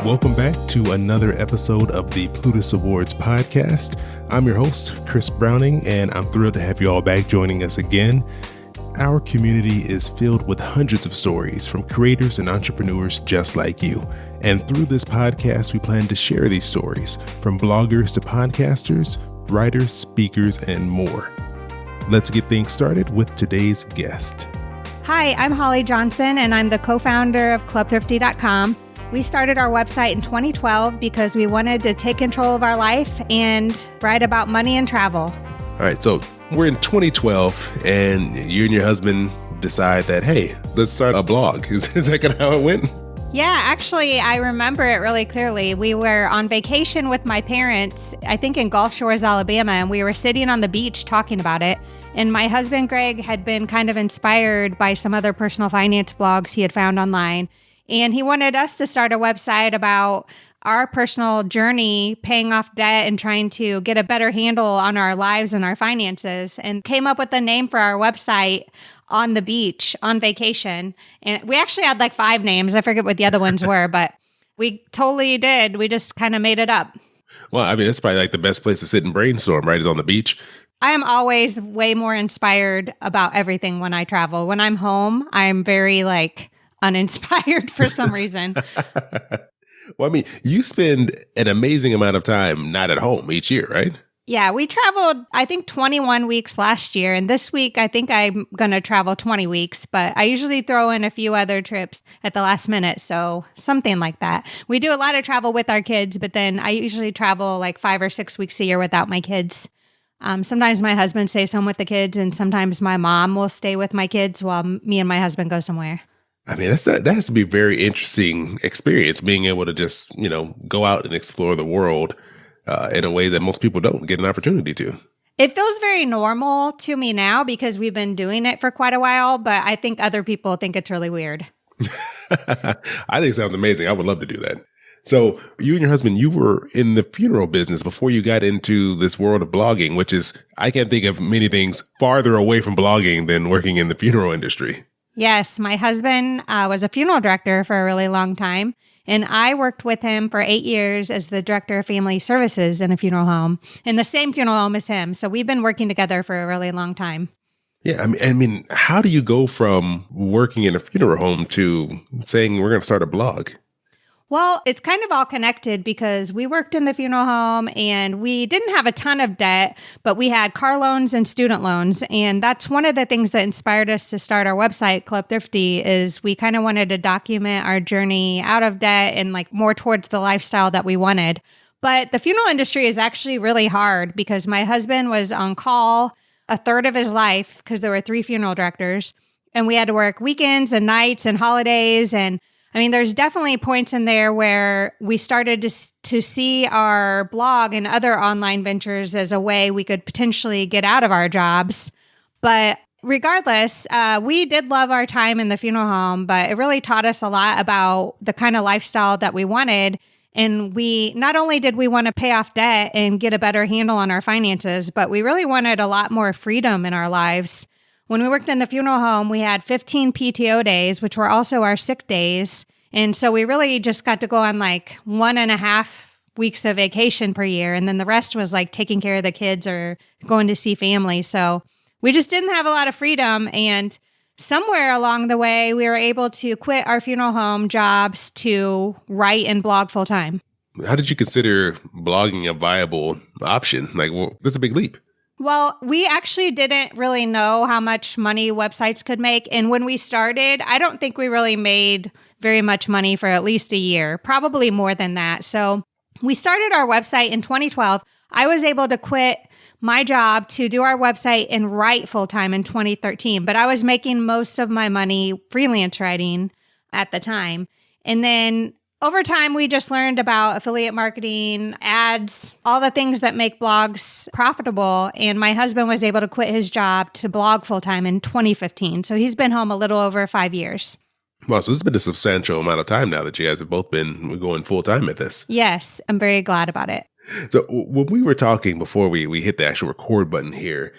Welcome back to another episode of the Plutus Awards podcast. I'm your host, Chris Browning, and I'm thrilled to have you all back joining us again. Our community is filled with hundreds of stories from creators and entrepreneurs just like you. And through this podcast, we plan to share these stories from bloggers to podcasters, writers, speakers, and more. Let's get things started with today's guest. Hi, I'm Holly Johnson, and I'm the co-founder of ClubThrifty.com. We started our website in 2012 because we wanted to take control of our life and write about money and travel. All right, so we're in 2012 and you and your husband decide that, hey, let's start a blog. Is that kind of how it went? Yeah, actually, I remember it really clearly. We were on vacation with my parents, I think in Gulf Shores, Alabama, and we were sitting on the beach talking about it. And my husband, Greg, had been kind of inspired by some other personal finance blogs he had found online. And he wanted us to start a website about our personal journey, paying off debt and trying to get a better handle on our lives and our finances, and came up with a name for our website on the beach on vacation. And we actually had like 5 names. I forget what the other ones were, but we totally did. We just kind of made it up. Well, I mean, that's probably like the best place to sit and brainstorm, right? Is on the beach. I am always way more inspired about everything when I travel. When I'm home, I'm very uninspired for some reason. Well, I mean, you spend an amazing amount of time not at home each year, right? Yeah, we traveled, I think, 21 weeks last year. And this week, I think I'm going to travel 20 weeks. But I usually throw in a few other trips at the last minute. So something like that. We do a lot of travel with our kids, but then I usually travel like 5 or 6 weeks a year without my kids. Sometimes my husband stays home with the kids, and sometimes my mom will stay with my kids while me and my husband go somewhere. I mean, that has to be a very interesting experience, being able to just, go out and explore the world in a way that most people don't get an opportunity to. It feels very normal to me now because we've been doing it for quite a while, but I think other people think it's really weird. I think it sounds amazing. I would love to do that. So you and your husband, you were in the funeral business before you got into this world of blogging, which is, I can't think of many things farther away from blogging than working in the funeral industry. Yes, my husband was a funeral director for a really long time, and I worked with him for 8 years as the director of family services in a funeral home, in the same funeral home as him. So we've been working together for a really long time. Yeah, I mean, how do you go from working in a funeral home to saying we're going to start a blog? Well, it's kind of all connected because we worked in the funeral home and we didn't have a ton of debt, but we had car loans and student loans. And that's one of the things that inspired us to start our website, Club Thrifty, is we kind of wanted to document our journey out of debt and more towards the lifestyle that we wanted. But the funeral industry is actually really hard because my husband was on call a third of his life because there were 3 funeral directors, and we had to work weekends and nights and holidays. And I mean, there's definitely points in there where we started to see our blog and other online ventures as a way we could potentially get out of our jobs. But regardless, we did love our time in the funeral home, but it really taught us a lot about the kind of lifestyle that we wanted. And we not only did we want to pay off debt and get a better handle on our finances, but we really wanted a lot more freedom in our lives. When we worked in the funeral home, we had 15 PTO days, which were also our sick days. And so we really just got to go on 1.5 weeks of vacation per year. And then the rest was taking care of the kids or going to see family. So we just didn't have a lot of freedom. And somewhere along the way, we were able to quit our funeral home jobs to write and blog full time. How did you consider blogging a viable option? That's a big leap. Well, we actually didn't really know how much money websites could make. And when we started, I don't think we really made very much money for at least a year, probably more than that. So we started our website in 2012. I was able to quit my job to do our website and write full time in 2013, but I was making most of my money freelance writing at the time. And then over time, we just learned about affiliate marketing, ads, all the things that make blogs profitable. And my husband was able to quit his job to blog full-time in 2015. So he's been home a little over 5 years. Wow, so this has been a substantial amount of time now that you guys have both been going full-time at this. Yes, I'm very glad about it. So when we were talking before we hit the actual record button here,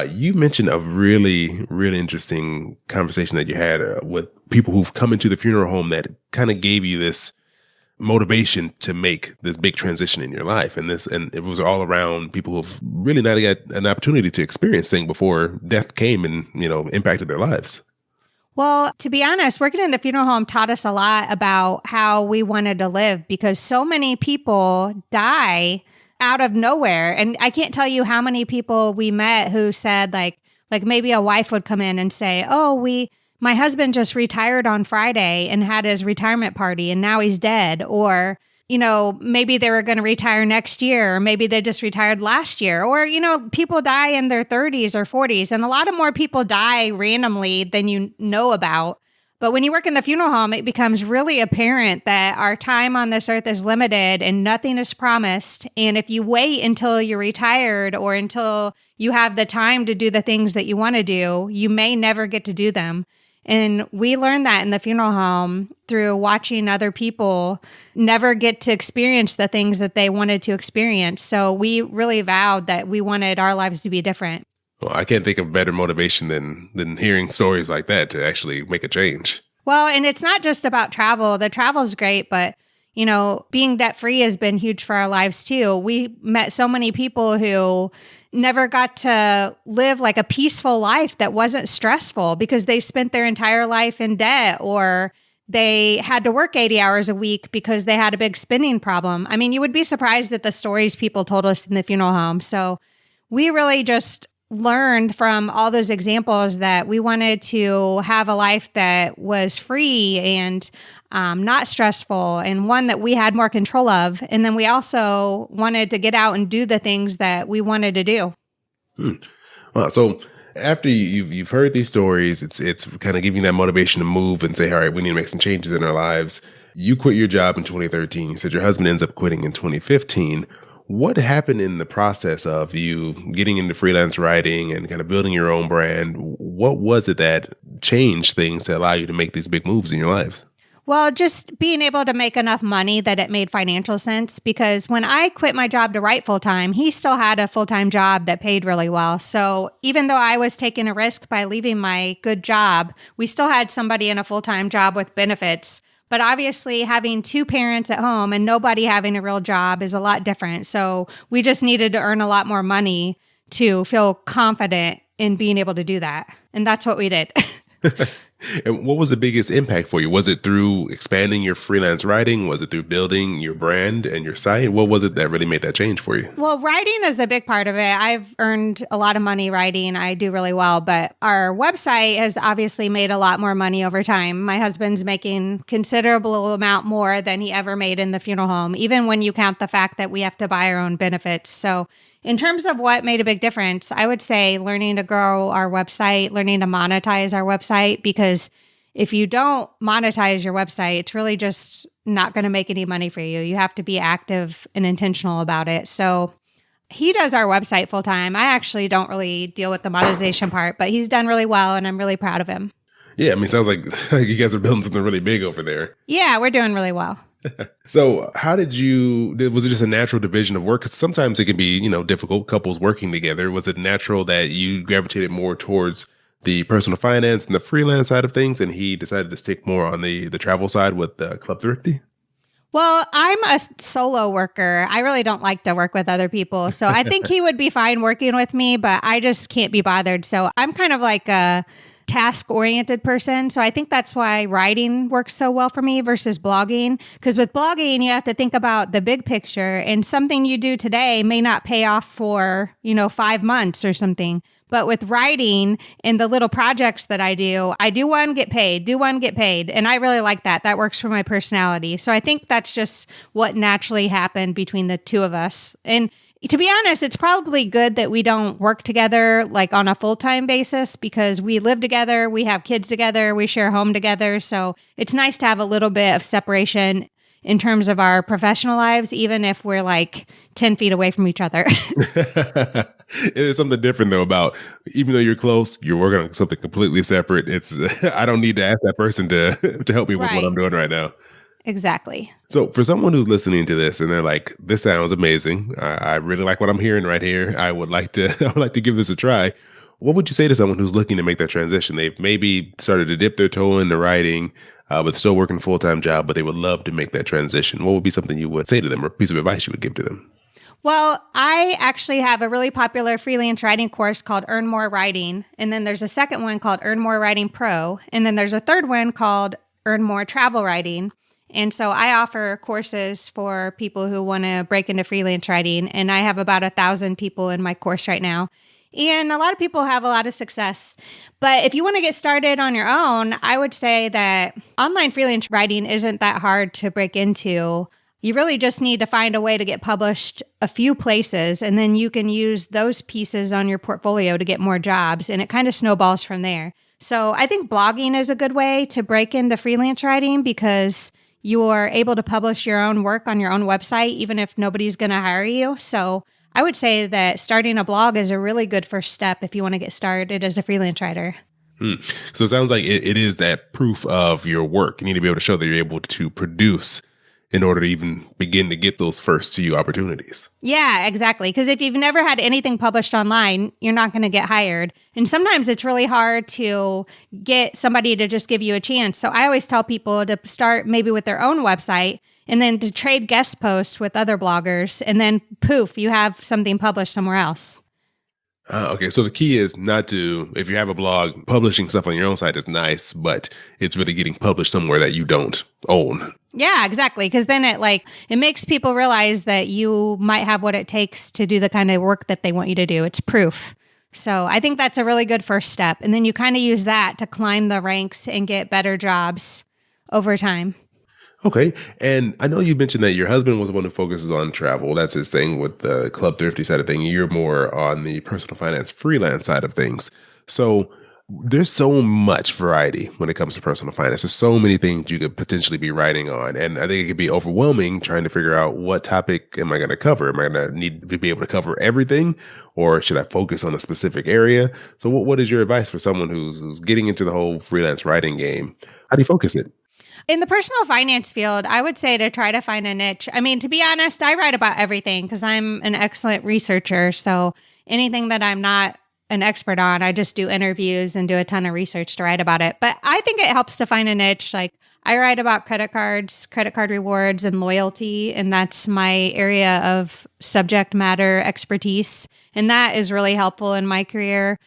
you mentioned a really, really interesting conversation that you had with people who've come into the funeral home that kind of gave you this motivation to make this big transition in your life? And it was all around people who've really not got an opportunity to experience things before death came and, impacted their lives. Well, to be honest, working in the funeral home taught us a lot about how we wanted to live, because so many people die out of nowhere. And I can't tell you how many people we met who said like maybe a wife would come in and say, my husband just retired on Friday and had his retirement party and now he's dead. Or, maybe they were going to retire next year, or maybe they just retired last year. Or, people die in their 30s or 40s, and a lot of more people die randomly than you know about. But when you work in the funeral home, it becomes really apparent that our time on this earth is limited and nothing is promised. And if you wait until you're retired or until you have the time to do the things that you want to do, you may never get to do them. And we learned that in the funeral home through watching other people never get to experience the things that they wanted to experience. So we really vowed that we wanted our lives to be different. Well, I can't think of better motivation than hearing stories like that to actually make a change. Well, and it's not just about travel. The travel's great, but being debt-free has been huge for our lives too. We met so many people who never got to live like a peaceful life that wasn't stressful because they spent their entire life in debt, or they had to work 80 hours a week because they had a big spending problem. I mean, you would be surprised at the stories people told us in the funeral home. So we really just learned from all those examples that we wanted to have a life that was free and not stressful, and one that we had more control of. And then we also wanted to get out and do the things that we wanted to do. Well, so after you've heard these stories, it's kind of giving that motivation to move and say, all right, we need to make some changes in our lives. You quit your job in 2013. You said your husband ends up quitting in 2015. What happened in the process of you getting into freelance writing and kind of building your own brand? What was it that changed things to allow you to make these big moves in your lives? Well, just being able to make enough money that it made financial sense, because when I quit my job to write full-time, he still had a full-time job that paid really well. So even though I was taking a risk by leaving my good job, we still had somebody in a full-time job with benefits. But obviously having two parents at home and nobody having a real job is a lot different. So we just needed to earn a lot more money to feel confident in being able to do that. And that's what we did. And what was the biggest impact for you? Was it through expanding your freelance writing? Was it through building your brand and your site? What was it that really made that change for you? Well, writing is a big part of it. I've earned a lot of money writing. I do really well, but our website has obviously made a lot more money over time. My husband's making considerable amount more than he ever made in the funeral home, even when you count the fact that we have to buy our own benefits. So in terms of what made a big difference, I would say learning to grow our website, learning to monetize our website, because if you don't monetize your website, it's really just not going to make any money for you. You have to be active and intentional about it. So he does our website full time. I actually don't really deal with the monetization part, but he's done really well and I'm really proud of him. Yeah, I mean, it sounds like you guys are building something really big over there. Yeah, we're doing really well. So was it just a natural division of work? 'Cause sometimes it can be, difficult, couples working together. Was it natural that you gravitated more towards the personal finance and the freelance side of things, and he decided to stick more on the travel side with Club Thrifty? Well, I'm a solo worker. I really don't like to work with other people. So I think he would be fine working with me, but I just can't be bothered. So I'm kind of like a task-oriented person. So I think that's why writing works so well for me versus blogging. Because with blogging, you have to think about the big picture, and something you do today may not pay off for, 5 months or something. But with writing and the little projects that I do one, get paid, And I really like that. That works for my personality. So I think that's just what naturally happened between the two of us. And to be honest, it's probably good that we don't work together like on a full-time basis, because we live together, we have kids together, we share a home together. So it's nice to have a little bit of separation in terms of our professional lives, even if we're like 10 feet away from each other. It is something different though about, even though you're close, you're working on something completely separate. It's I don't need to ask that person to help me with what I'm doing right now. Exactly. So for someone who's listening to this and they're like, this sounds amazing. I really like what I'm hearing right here. I would like to give this a try. What would you say to someone who's looking to make that transition? They've maybe started to dip their toe into writing. but still working a full-time job, but they would love to make that transition. What would be something you would say to them or a piece of advice you would give to them? Well, I actually have a really popular freelance writing course called Earn More Writing. And then there's a second one called Earn More Writing Pro. And then there's a third one called Earn More Travel Writing. And so I offer courses for people who want to break into freelance writing. And I have about 1,000 people in my course right now. And a lot of people have a lot of success. But if you want to get started on your own, I would say that online freelance writing isn't that hard to break into. You really just need to find a way to get published a few places, and then you can use those pieces on your portfolio to get more jobs, and it kind of snowballs from there. So I think blogging is a good way to break into freelance writing because you are able to publish your own work on your own website, even if nobody's going to hire you. So I would say that starting a blog is a really good first step if you want to get started as a freelance writer. So it sounds like it is that proof of your work. You need to be able to show that you're able to produce in order to even begin to get those first few opportunities. Yeah, exactly. Because if you've never had anything published online, you're not going to get hired. And sometimes it's really hard to get somebody to just give you a chance. So I always tell people to start maybe with their own website and then to trade guest posts with other bloggers. And then poof, you have something published somewhere else. Okay, so the key is not to, if you have a blog, publishing stuff on your own site is nice, but it's really getting published somewhere that you don't own. Yeah, exactly. Because then it makes people realize that you might have what it takes to do the kind of work that they want you to do. It's proof. So I think that's a really good first step. And then you kind of use that to climb the ranks and get better jobs over time. Okay. And I know you mentioned that your husband was the one who focuses on travel. That's his thing with the Club Thrifty side of thing. You're more on the personal finance freelance side of things. So there's so much variety when it comes to personal finance. There's so many things you could potentially be writing on. And I think it could be overwhelming trying to figure out what topic am I going to cover? Am I going to need to be able to cover everything? Or should I focus on a specific area? So what is your advice for someone who's getting into the whole freelance writing game? How do you focus it? In the personal finance field, I would say to try to find a niche. I mean, to be honest, I write about everything because I'm an excellent researcher. So anything that I'm not an expert on, I just do interviews and do a ton of research to write about it. But I think it helps to find a niche. Like I write about credit cards, credit card rewards, and loyalty. And that's my area of subject matter expertise. And that is really helpful in my career.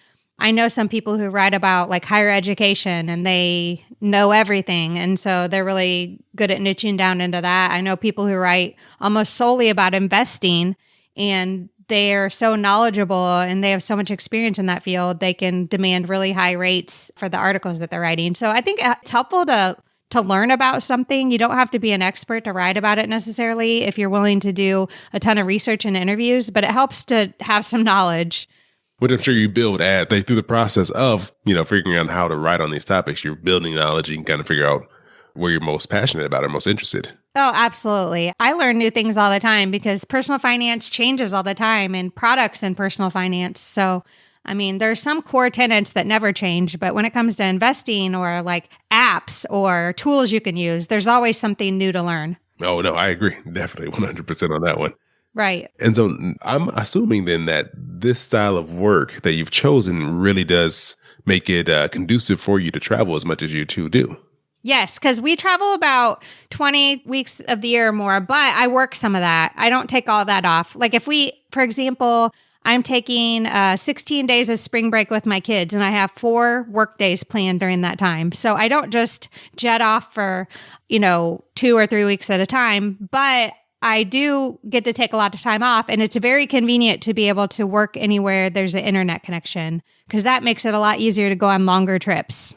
I know some people who write about like higher education and they know everything. And so they're really good at niching down into that. I know people who write almost solely about investing and they're so knowledgeable and they have so much experience in that field, they can demand really high rates for the articles that they're writing. So I think it's helpful to learn about something. You don't have to be an expert to write about it necessarily if you're willing to do a ton of research and interviews, but it helps to have some knowledge. Which I'm sure you build through the process of, figuring out how to write on these topics, you're building knowledge. You can kind of figure out where you're most passionate about or most interested. Oh, absolutely. I learn new things all the time because personal finance changes all the time and products in personal finance. So, I mean, there's some core tenets that never change, but when it comes to investing or like apps or tools you can use, there's always something new to learn. Oh, no, I agree. Definitely 100% on that one. Right. And so I'm assuming then that this style of work that you've chosen really does make it conducive for you to travel as much as you two do. Yes, because we travel about 20 weeks of the year or more, but I work some of that. I don't take all that off. Like for example, I'm taking 16 days of spring break with my kids and I have 4 work days planned during that time. So I don't just jet off for, 2 or 3 weeks at a time, but I do get to take a lot of time off, and it's very convenient to be able to work anywhere there's an internet connection because that makes it a lot easier to go on longer trips.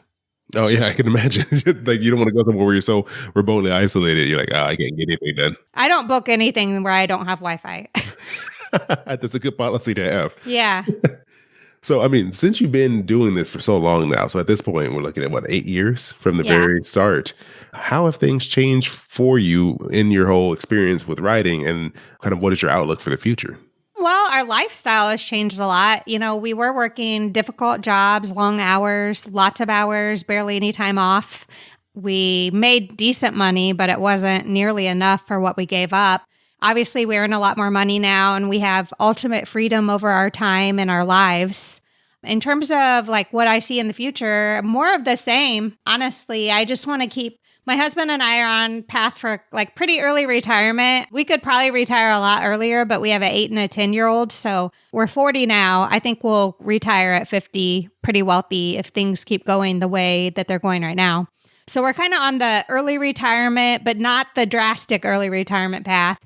Oh, yeah, I can imagine. Like you don't want to go somewhere where you're so remotely isolated. You're like, I can't get anything done. I don't book anything where I don't have Wi-Fi. That's a good policy to have. Yeah. So, I mean, since you've been doing this for so long now, so at this point, we're looking at 8 years from the very start. How have things changed for you in your whole experience with writing and kind of what is your outlook for the future? Well, our lifestyle has changed a lot. We were working difficult jobs, long hours, lots of hours, barely any time off. We made decent money, but it wasn't nearly enough for what we gave up. Obviously, we earn a lot more money now and we have ultimate freedom over our time and our lives. In terms of like what I see in the future, more of the same. Honestly, I just want to keep My husband and I are on path for like pretty early retirement. We could probably retire a lot earlier, but we have an 8 and a 10-year-old. So we're 40 now. I think we'll retire at 50, pretty wealthy if things keep going the way that they're going right now. So we're kind of on the early retirement, but not the drastic early retirement path.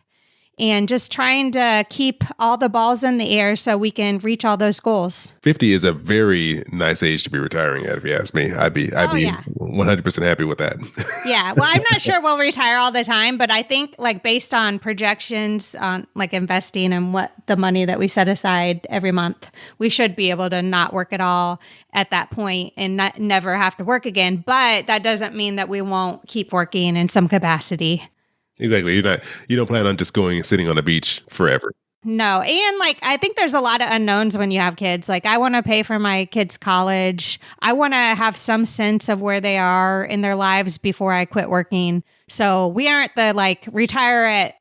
And just trying to keep all the balls in the air so we can reach all those goals. 50 is a very nice age to be retiring at, if you ask me. I'd be 100% happy with that. Yeah. Well, I'm not sure we'll retire all the time, but I think like based on projections on like investing and what the money that we set aside every month, we should be able to not work at all at that point and never have to work again. But that doesn't mean that we won't keep working in some capacity. Exactly. You don't plan on just going and sitting on the beach forever. No. And like, I think there's a lot of unknowns when you have kids. Like, I want to pay for my kids' college. I want to have some sense of where they are in their lives before I quit working. So we aren't the like retire at,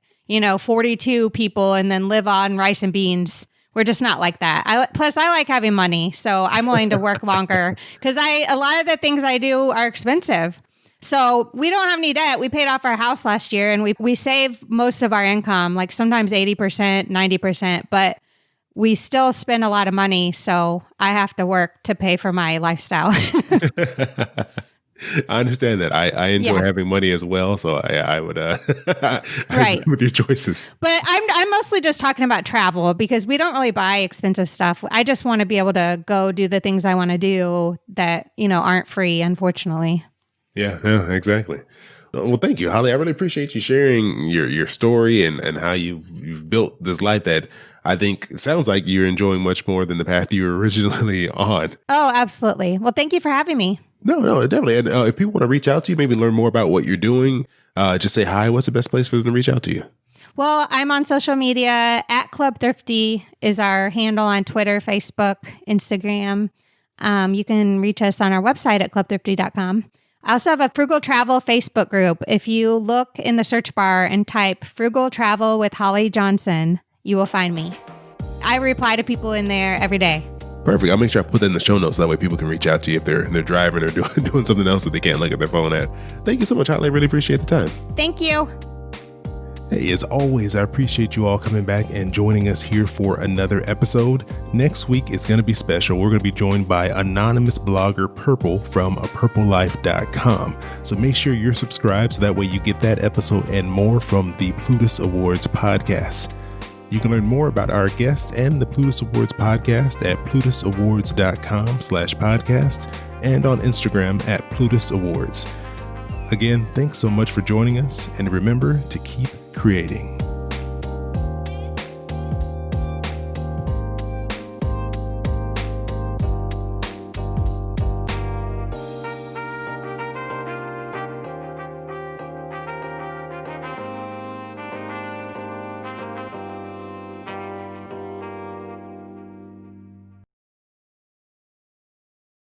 42 people and then live on rice and beans. We're just not like that. Plus, I like having money. So I'm willing to work longer because a lot of the things I do are expensive. So we don't have any debt. We paid off our house last year and we save most of our income, like sometimes 80%, 90%, but we still spend a lot of money. So I have to work to pay for my lifestyle. I understand that. I enjoy having money as well. So I would I right. agree with your choices. But I'm mostly just talking about travel because we don't really buy expensive stuff. I just want to be able to go do the things I want to do that, aren't free, unfortunately. Yeah, exactly. Well, thank you, Holly. I really appreciate you sharing your story and how you've built this life that I think sounds like you're enjoying much more than the path you were originally on. Oh, absolutely. Well, thank you for having me. No, definitely. And if people want to reach out to you, maybe learn more about what you're doing, just say hi. What's the best place for them to reach out to you? Well, I'm on social media. @Club Thrifty is our handle on Twitter, Facebook, Instagram. You can reach us on our website at clubthrifty.com. I also have a Frugal Travel Facebook group. If you look in the search bar and type Frugal Travel with Holly Johnson, you will find me. I reply to people in there every day. Perfect. I'll make sure I put that in the show notes. That way people can reach out to you if they're driving or doing something else that they can't look at their phone at. Thank you so much, Holly. I really appreciate the time. Thank you. Hey, as always, I appreciate you all coming back and joining us here for another episode. Next week is going to be special. We're going to be joined by anonymous blogger Purple from apurplelife.com. So make sure you're subscribed so that way you get that episode and more from the Plutus Awards podcast. You can learn more about our guest and the Plutus Awards podcast at plutusawards.com/podcast and on Instagram at Plutus Awards. Again, thanks so much for joining us, and remember to keep creating.